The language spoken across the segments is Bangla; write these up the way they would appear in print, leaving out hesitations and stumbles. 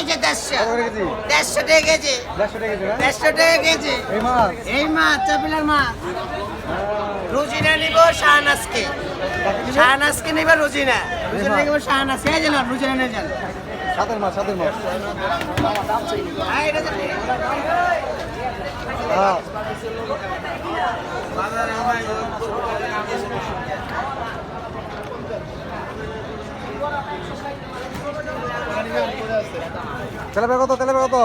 যে 150 কত করে কেজি? 150 টাকা কেজি 150 টাকা কেজি না? 150 টাকা কেজি এই মাছ চাপিলার মাছ রুজিনা নিব শাহনাজকে শাহনাজকে নিব রুজিনা রুজিনা নিব শাহনাজকে এই যে না রুজিনা নিয়ে যান সাতের মাছ আয় এটা হ্যাঁ তেলাপিয়া কত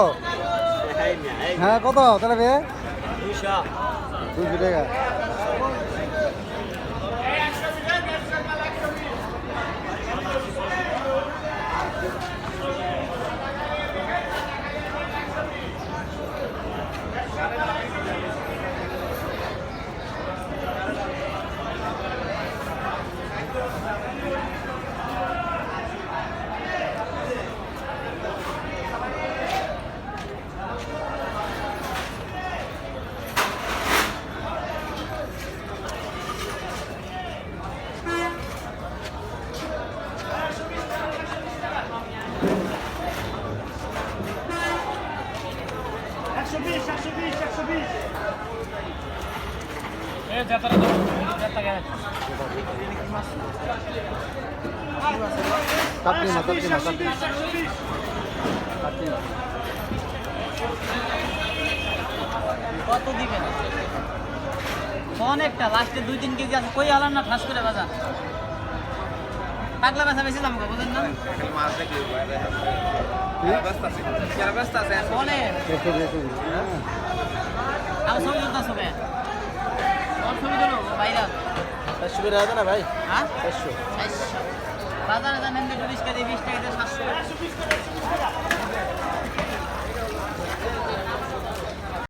হ্যাঁ কত তেলাপিয়া 200 টাকা কত দিবেন অনেকটা লাস্টে 2-3 কেজি আছে কই আলাম না ঠাস করে বাজার পাগলা বাসা বেশি দাম বুঝেন না অনেক আমার ছবি তুলতে হবে ছবি তুলো বাইরে 500 করে আছে না ভাই হ্যাঁ 500 বাজারে জানেন 20 কেজি 20 টাকা 700